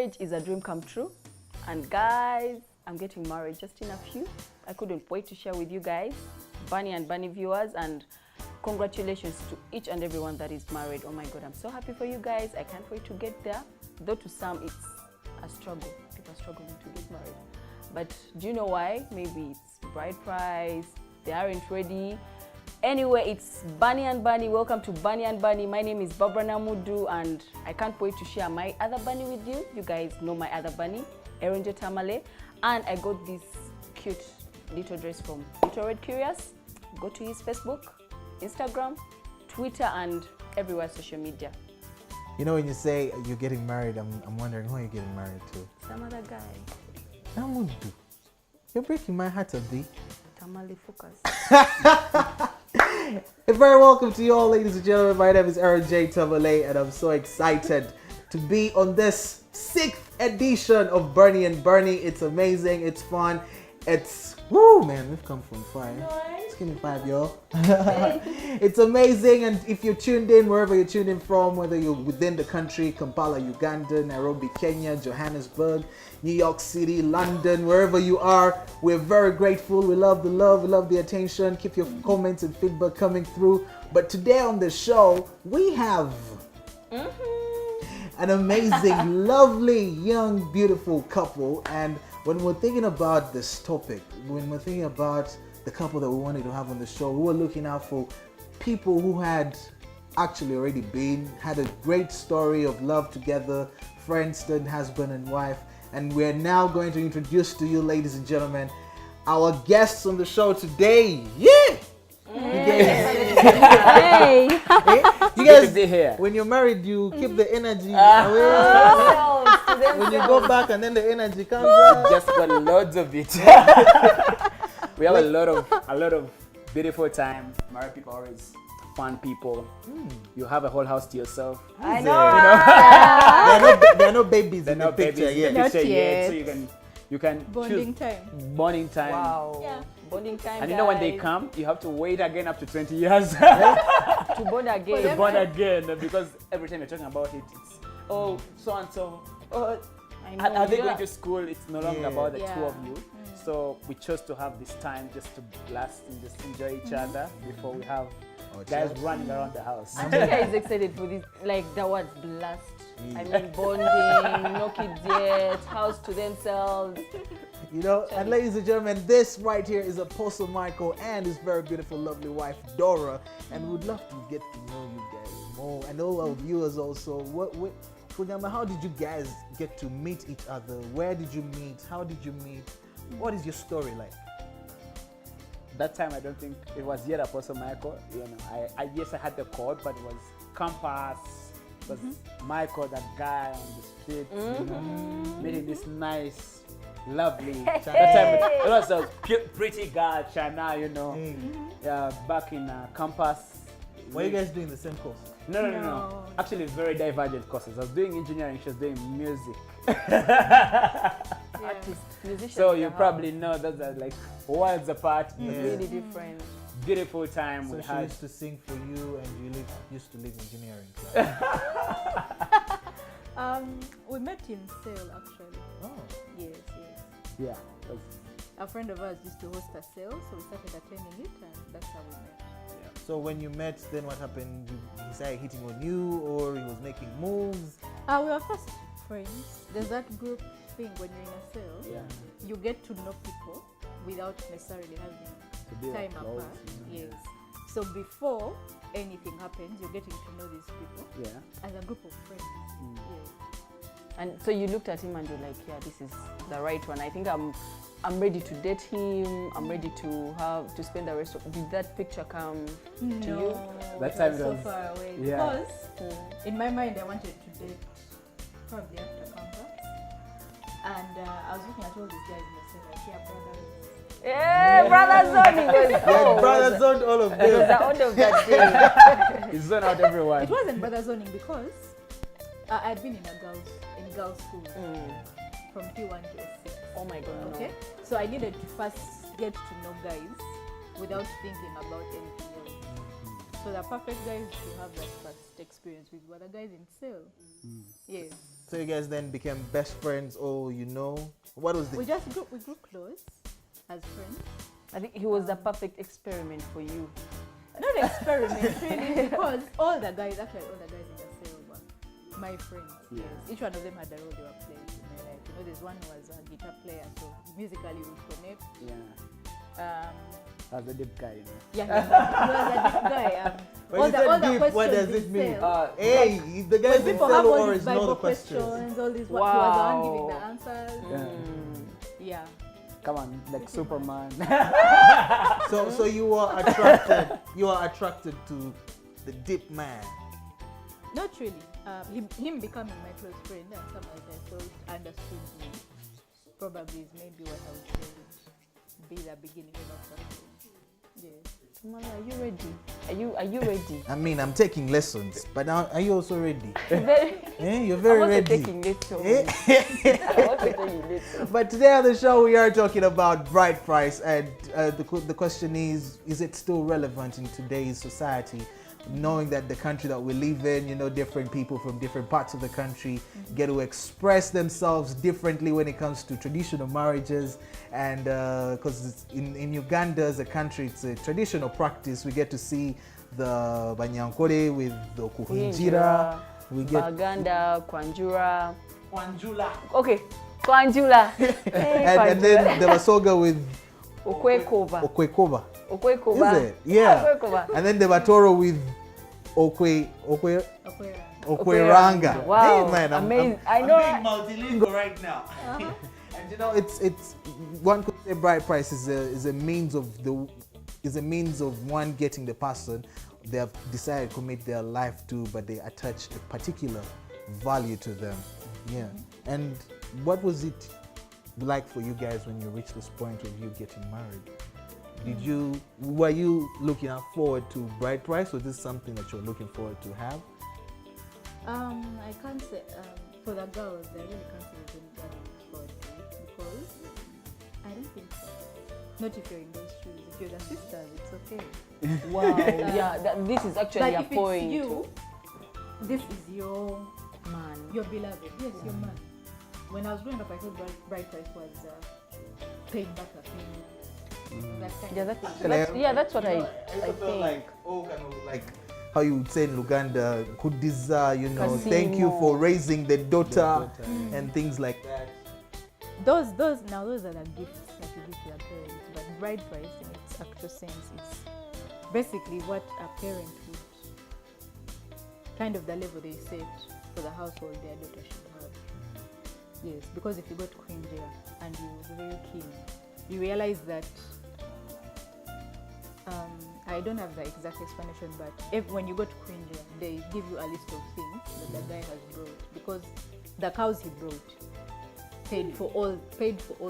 Marriage is a dream come true. And guys, I'm getting married just in a few. I couldn't wait to share with you guys, Barney and Barney viewers, and congratulations to each and everyone that is married. Oh my God, I'm so happy for you guys. I can't wait to get there. Though to some, it's a struggle. People are struggling to get married. But do you know why? Maybe it's bride price, they aren't ready. Anyway, it's Barney and Barney. Welcome to Barney and Barney. My name is Barbara Namudu, and I can't wait to share my other Barney with you. You guys know my other Barney, Eronje Tamale. And I got this cute little dress from Little Red Curious. Go to his Facebook, Instagram, Twitter, and everywhere social media. You know, when you say you're getting married, I'm wondering who you're getting married to. Some other guy. Namudu. You're breaking my heart, Abdi. Tamale focus. A very welcome to you all, ladies and gentlemen. My name is Eronje Tamale, and I'm so excited to be on this 6th edition of Barney and Barney. It's amazing, it's fun, it's woo, man. We've come from far. Just give me 5, y'all. It's amazing, and if you're tuned in, wherever you're tuned in from, whether you're within the country, Kampala, Uganda, Nairobi, Kenya, Johannesburg, New York City, London, wherever you are, we're very grateful. We love the love, we love the attention. Keep your comments and feedback coming through. But today on the show, we have an amazing, lovely, young, beautiful couple. And when we're thinking about this topic, when we're thinking about the couple that we wanted to have on the show, we were looking out for people who had actually already had a great story of love together, friends, then husband and wife. And we're now going to introduce to you, ladies and gentlemen, our guests on the show today. Yeah! Hey! You guys, when you're married, you keep the energy away. When you go back and then the energy comes out. Just got loads of it. We have a lot of beautiful time. Married people are always fun people. You have a whole house to yourself. I know. There are no babies in the picture yet. Not yet. So you can Bonding choose time. bonding time. Wow. Yeah. Bonding time. And you know when they come, you have to wait again up to 20 years to bond again. to bond again, because every time you're talking about it, it's so and so. Oh, I know. are they going to school? It's no longer about the two Yeah. of you. So we chose to have this time just to blast and just enjoy each other before we have guys running around the house. I think I is excited for this, like the word blast. I mean bonding, no kids yet, house to themselves. You know, and ladies and gentlemen, this right here is Apostle Michael and his very beautiful, lovely wife, Dora. And we'd love to get to know you guys more, and all our viewers also. How did you guys get to meet each other? Where did you meet? How did you meet? What is your story like? That time I don't think it was yet Apostle Michael. You know, I I had the code, but it was campus. It was Michael, that guy on the street, you know, meeting this nice, lovely. That time it was a pretty girl, China, you know, back in campus. Were you guys doing the same course? No. Actually, very divergent courses. I was doing engineering, she was doing music. Artists, musicians. So you probably know those are like worlds apart. really different. Beautiful time So we she had. used to sing for you, and you used to live engineering. We met in Sale actually. Oh. Yes. Yeah. A friend of ours used to host a sale, so we started attending it, and that's how we met. So when you met, then what happened? He started hitting on you, or he was making moves? We were first friends. There's that group thing when you're in a sale. Yeah. You get to know people without necessarily having To be time like close, apart. you know. Yes. So before anything happens, you're getting to know these people Yeah. as a group of friends. Yes. And so you looked at him and you're like, yeah, this is the right one. I think I'm ready to date him. I'm ready to spend the rest of. Did that picture come to you? That it time was it so was- far away yeah. because in my mind I wanted to date probably after campus, and I was looking at all these guys and I said like, yeah, brothers. Yeah, brother zoning was. Yeah, brother zoned all of It was them. the end of that day. It's zone out everyone. It wasn't brother zoning because I'd been in girls school from P1 to S6. Oh my God. Okay, so I needed to first get to know guys without thinking about anything else. So the perfect guys to have that first experience with were the guys in sale. Yes. So you guys then became best friends, or what was the? We grew close as friends. I think he was the perfect experiment for you. Not experiment, really, because all the guys in the cell were my friends. Yes. Each one of them had a role they were playing in my life. There's one who was a guitar player, so musically we would connect. Yeah. I was a deep guy, Yeah, he was a deep guy. When you said deep, what does it mean? Hey, the guys in people have fellow all or these is know the Bible questions. questions, all these. Wow. He was the one giving the answers. Yeah. Come on, like Superman. So you were attracted. You are attracted to the deep man. Not really. Him becoming my close friend and someone I felt understood me probably is maybe what I would say be the beginning of something. Yes. Mala, are you ready? Are you ready? I mean, I'm taking lessons, but now are you also ready? You're I'm very also ready. taking lessons. Eh? I'm also taking lessons. But today on the show, we are talking about bride price, and the question is it still relevant in today's society? Knowing that the country that we live in, different people from different parts of the country get to express themselves differently when it comes to traditional marriages. And because in Uganda as a country, it's a traditional practice. We get to see the Banyankore with the Kuhinjira. We get Baganda, Kwanjura. Kwanjula. Okay, Kwanjula. and then the Basoga with Okwekova. Okwekova. Okwekova. Is it? Yeah. Okwekova. And then the Batoro with Okweranga. Wow. Hey, man, amazing. I know. I'm being multilingual right now. And it's one could say bride price is a means of one getting the person they have decided to commit their life to, but they attach a particular value to them. Yeah. And what was it like for you guys when you reached this point of you getting married? Were you looking forward to bride price, or is this something that you're looking forward to have? I can't say for the girls, I really can't say they're looking forward to it because I don't think so. Not if you're in those shoes. If you're the sisters, it's okay. Wow. Yeah, this is actually But a if point. it's you, this is your Man. your beloved. Yes, your man. When I was growing up, I thought bride price was paying back a thing. That kind Yeah, of thing. that's what I felt think. like how you would say in Luganda, kudiza, thank you Kasimo. for raising the daughter and things like that. Those are the gifts that you give to your parents. But bride price, in its actual sense, it's basically what a parent would kind of the level they set for the household their daughter should have. Yes, because if you go to Queen Jaya and you're very keen, you realize that I don't have the exact explanation, but when you go to Queen Jaya, they give you a list of things that the guy has brought, because the cows he brought paid for all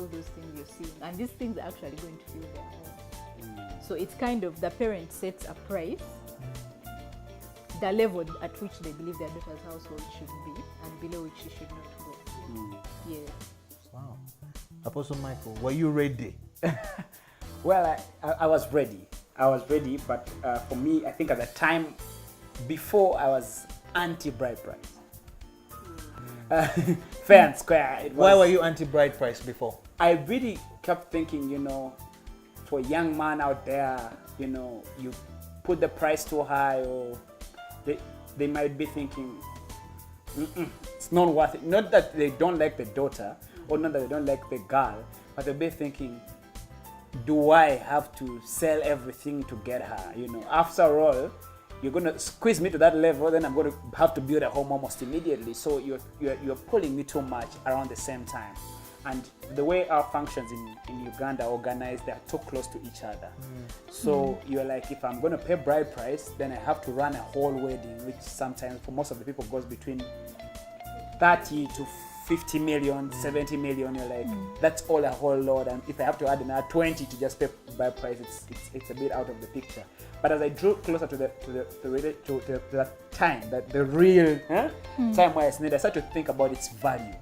those things you're seeing, and these things are actually going to fill their home. So it's kind of the parent sets a price, the level at which they believe their daughter's household should be, and below which she should not go. Yeah. Wow. Apostle Michael, were you ready? Well, I was ready. But for me, I think at the time, before I was anti-bride price. Fair and square. Why were you anti-bride price before? I really kept thinking, for a young man out there, you put the price too high, or they might be thinking, it's not worth it. Not that they don't like the daughter, or not that they don't like the girl, but they'll be thinking, do I have to sell everything to get her? After all, you're going to squeeze me to that level, then I'm going to have to build a home almost immediately. So you're pulling me too much around the same time. And the way our functions in Uganda organized, they're too close to each other. So you're like, if I'm going to pay bride price, then I have to run a whole wedding, which sometimes for most of the people goes between 30 to 50 million, 70 million. You're like, that's all a whole lot. And if I have to add another 20 to just pay bride price, it's a bit out of the picture. But as I drew closer to the time, that the real time where it's needed, I started to think about its value.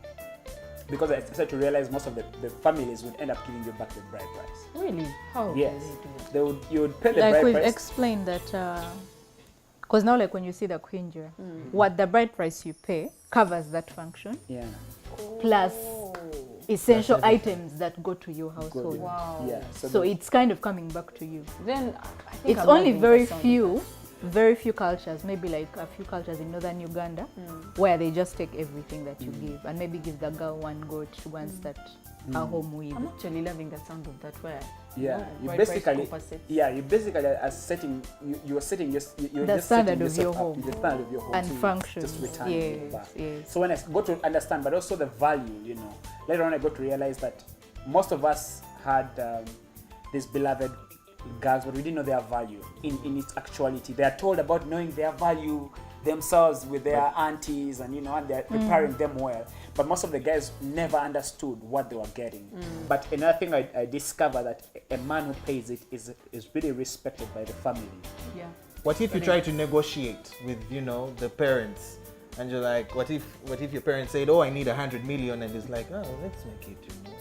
Because I started to realize most of the families would end up giving you back the bride price. Really? How? Yes. do they do that? You would pay the Like bride we've price. explained that Because now, like when you see the quinja, what the bride price you pay covers that function, Yeah. plus essential items that go to your household. Wow. Yeah. So it's kind of coming back to you. Then I think It's I'm only loving very the sound of very few cultures, maybe like a few cultures in northern Uganda, where they just take everything that you give and maybe give the girl one goat to go and start a home with. that. I'm actually loving the sound of that where Yeah, you bride basically, price compensates. you basically are setting, you're setting you're The just standard setting of your yourself up home. to the standard of your home And to functions, just return yes, it back. yes. So when I got to understand, but also the value, you know, later on I got to realize that most of us had these beloved girls, but we didn't know their value in its actuality. They are told about knowing their value themselves with their aunties, and you know, and they're preparing them well. But most of the guys never understood what they were getting. But another thing I discovered that a man who pays it is really respected by the family. Yeah. What if you try to negotiate with, you know, the parents, and you're like, what if your parents said, oh, I need 100 million, and it's like, oh, let's make it, you know,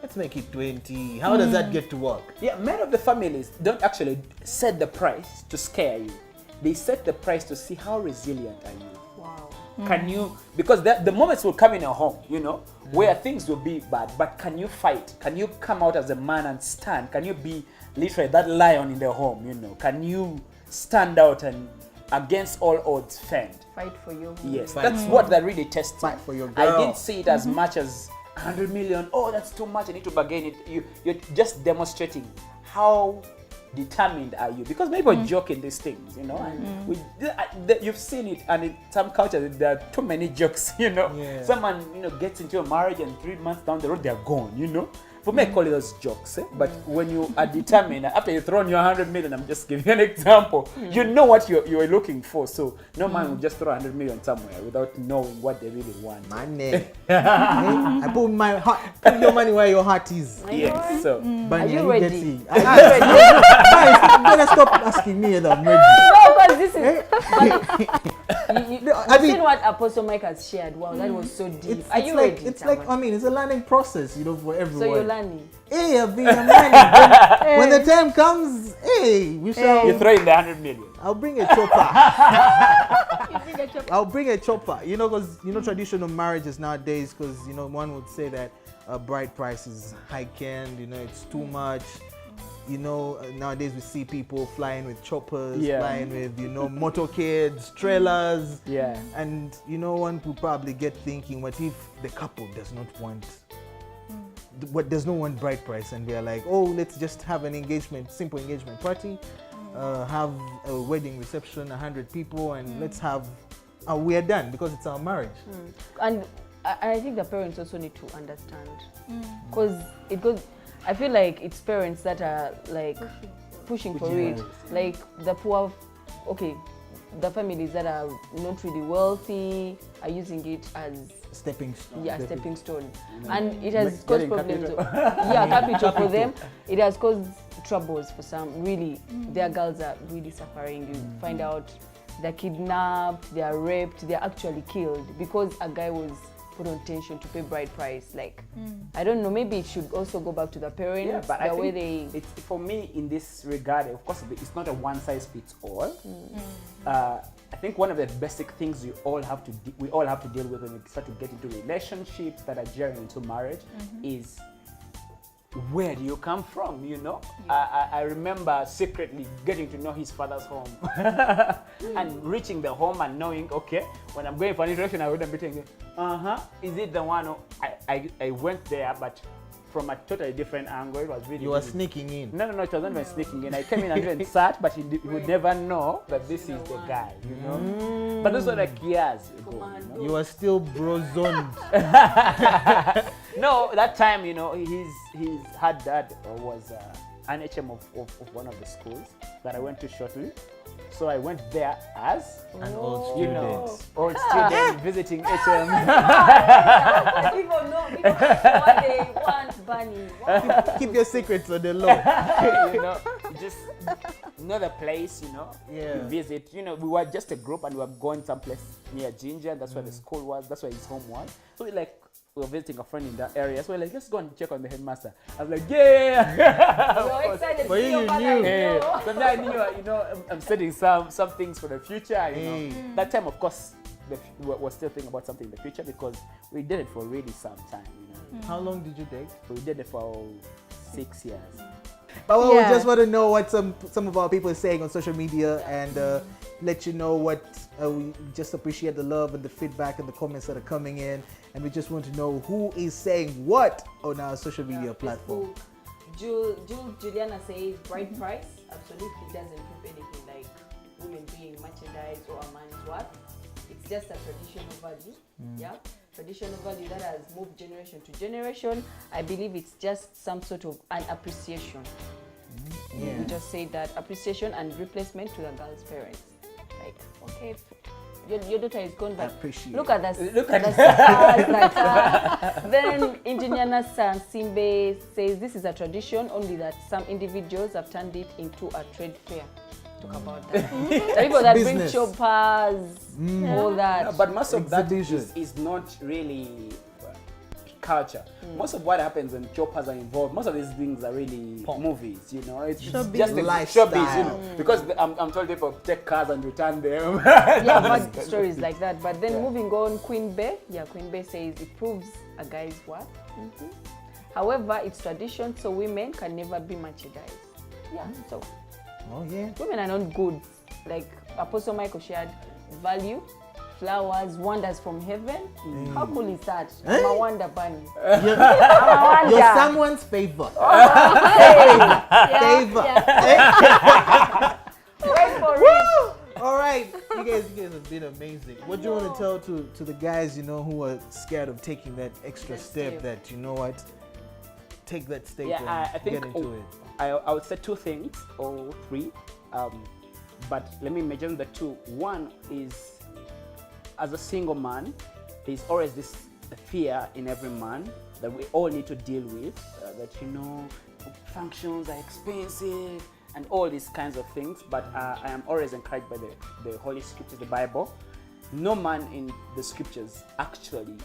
let's make it 20. How does that get to work? Yeah, many of the families don't actually set the price to scare you. They set the price to see how resilient are you. Wow. Can you, because the moments will come in a home, you know, where things will be bad, but can you fight? Can you come out as a man and stand? Can you be literally that lion in the home, you know? Can you stand out and against all odds fend? Fight for your home. Yes, Fight that's what that really tests. Fight for your I girl. didn't see it as much as 100 million. Oh, that's too much. I need to bargain it. You're just demonstrating how determined are you, because people joke in these things, you know, and you've seen it, and in some cultures there are too many jokes, you know. Yeah. Someone, you know, gets into a marriage and 3 months down the road they're gone, you know. For me, I call it those jokes, but when you are determined, after you've thrown your 100 million, I'm just giving you an example, you know what you're looking for. So no man will just throw 100 million somewhere without knowing what they really want. Money. I put my heart, put your money where your heart is. Yes, so Bunny, you get ready? it. Guys, better stop asking me that I'm ready. No, because this is. I I've mean- seen what Apostle Mike has shared. Wow, that was so deep. Are you like, ready? it's like, Tama? I mean, it's a learning process, you know, for everyone. So you're learning. Hey, I've been a man. When the time comes, hey, we shall. you throw in the 100 million. I'll bring a chopper. I'll bring a chopper. You know, because you know traditional marriages nowadays, because you know one would say that a bride price is high end. You know, it's too much. You know, nowadays we see people flying with choppers, Yeah. flying with, you know, motorcades, trailers. Yeah. And you know, one will probably get thinking, what if the couple does not want, what does not want bride price, and we are like, oh, let's just have an engagement, simple engagement party, have a wedding reception, 100 people, and let's have, we are done because it's our marriage. And I think the parents also need to understand, because it goes. I feel like it's parents that are like pushing for it. Like the poor, okay, the families that are not really wealthy are using it as Stepping stone. stepping stone, and it has caused Getting problems. capital. Capital for them. It has caused troubles for some. Really, their girls are really suffering. You find out they're kidnapped, they are raped, they're actually killed because a guy was put on tension to pay bride price. Like, I don't know, maybe it should also go back to the parents. Yeah, but the I way think they. it's, for me, in this regard, of course, it's not a one-size-fits-all. I think one of the basic things we all have to deal with when we start to get into relationships that are gearing into marriage is, where do you come from, you know? I remember secretly getting to know his father's home and reaching the home and knowing, okay, when I'm going for an interaction, I wouldn't be thinking, is it the one who I went there, but from a totally different angle. It was really. You were sneaking in. No, it was not even sneaking in. I came in and even sat, but he would never know that this is the guy, you know? But those were like years ago. You know? You were still bro-zoned. No, that time, you know, his dad was an HM of one of the schools that I went to shortly. So I went there as An old you student. know, old student visiting HM. People know what they want, Barney. Wow. Keep your secrets on the low. You know, you just know the place, you know, Yeah. you visit. You know, we were just a group and we were going someplace near Ginger. That's where the school was. That's where his home was. So we like, we were visiting a friend in that area, so we're like, let's go and check on the headmaster. I was like, yeah. You're excited. For to you, see your you father, knew. you know. So now I knew, I'm setting some things for the future. That time, of course, we're still thinking about something in the future because we did it for really some time. How long did you date? We did it for 6 years. But we Yeah. just want to know what some of our people are saying on social media and let you know what we just appreciate the love and the feedback and the comments that are coming in, and we just want to know who is saying what on our social media platform. Juliana says bride price absolutely doesn't prove anything like women being merchandise or a man's worth. It's just a traditional value. Yeah, traditional value that has moved generation to generation. I believe it's just some sort of an appreciation. Yeah. You just say that appreciation and replacement to the girl's parents. Like, okay, your daughter is gone, but Appreciate. look at the stars. Like, then Engineer Nassan Simbe says this is a tradition, only that some individuals have turned it into a trade fair. Talk about that. The people that Business. bring choppers, all that. No, but most of that Exhibition. is not really culture. Most of what happens when choppers are involved, most of these things are really movies, It's Showbiz. just the Lifestyle. showbiz, because I'm told people take cars and return them. Yeah, but stories like that. But then moving on, Queen Bey says it proves a guy's worth. However, it's tradition, so women can never be merchandise. Yeah, so Oh yeah. women are not goods. Like Apostle Michael shared, value, flowers, wonders from heaven. How cool is that? I'm a wonder bunny. I'm a wonder. You're someone's favor. Favor. Wait for it. All right, you guys have been amazing. What do you want to tell to the guys, who are scared of taking that extra step? That take that step Yeah, and I think get into it. I would say two things or three, but let me mention the two. One is, as a single man, there's always this fear in every man that we all need to deal with, that functions are expensive and all these kinds of things, but I am always encouraged by the Holy Scriptures, the Bible. No man in the Scriptures actually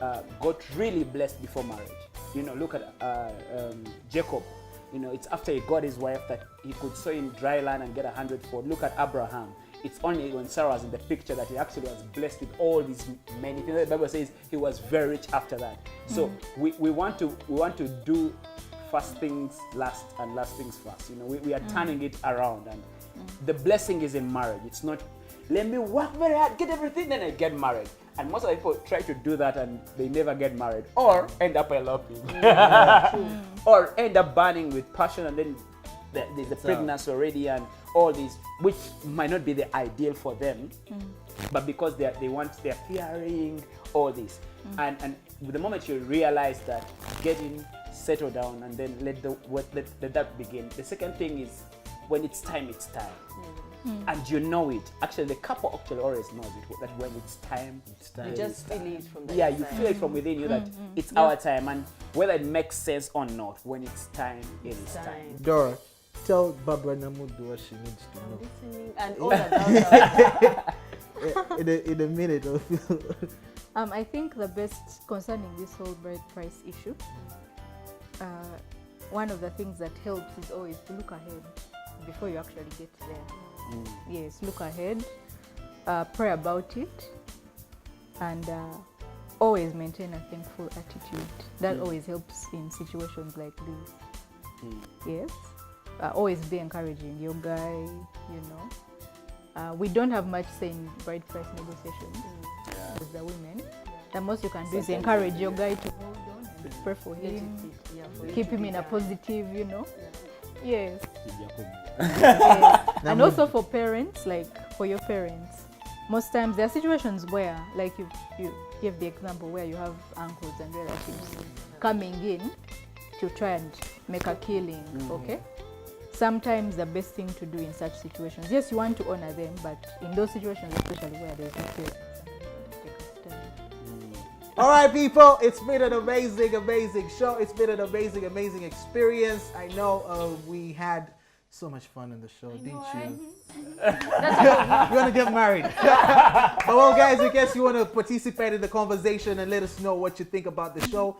got really blessed before marriage. Look at Jacob. It's after he got his wife that he could sow in dry land and get 100-fold. Look at Abraham. It's only when Sarah was in the picture that he actually was blessed with all these many things. The Bible says he was very rich after that. So we want to do first things last and last things first. We are turning it around, and the blessing is in marriage. It's not, let me work very hard, get everything, then I get married. And most of the people try to do that and they never get married, or end up eloping, or end up burning with passion, and then there's a pregnancy already and all these, which might not be the ideal for them, but because they're fearing all this. And the moment you realize that, getting settled down and then let that begin. The second thing is, when it's time, it's time. And it. Actually, the couple actually always knows it, that when it's time, it's time. You just feel it from the you inside. feel it from within you that it's our time, and whether it makes sense or not, when it's time, it is time. Dora, tell Barbara Namudu what she needs to know. Listening and all about in a minute or two. I think the best concerning this whole bride price issue, one of the things that helps is always to look ahead before you actually get there. Yes, look ahead, pray about it, and always maintain a thankful attitude. That always helps in situations like this. Yes, always be encouraging your guy. We don't have much say in bride price negotiations with the women. The most you can do is encourage your guy to hold on and pray for him, keep him in a positive, Yes. Yes. And also for parents, like for your parents, most times there are situations where, like you give the example where you have uncles and relatives coming in to try and make a killing, okay? Sometimes the best thing to do in such situations, yes, you want to honor them, but in those situations, especially where there's no fear, take a stand. All right, people, it's been an amazing show. It's been an amazing experience. I know we had so much fun on the show, didn't know, you? You want to get married. But well, guys, in case you want to participate in the conversation and let us know what you think about the show,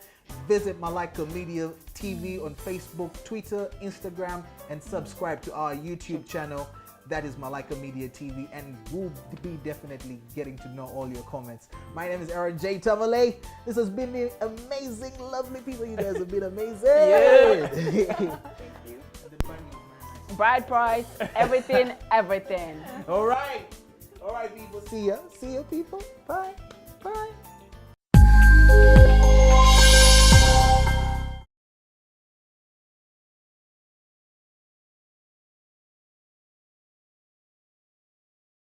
visit Malaika Media TV on Facebook, Twitter, Instagram, and subscribe to our YouTube channel. That is Malaika Media TV, and we'll be definitely getting to know all your comments. My name is Aaron J. Tavale. This has been the amazing, lovely people. You guys have been amazing. Yeah. Thank you. Bride price, everything, everything. All right, people. See ya, people. Bye.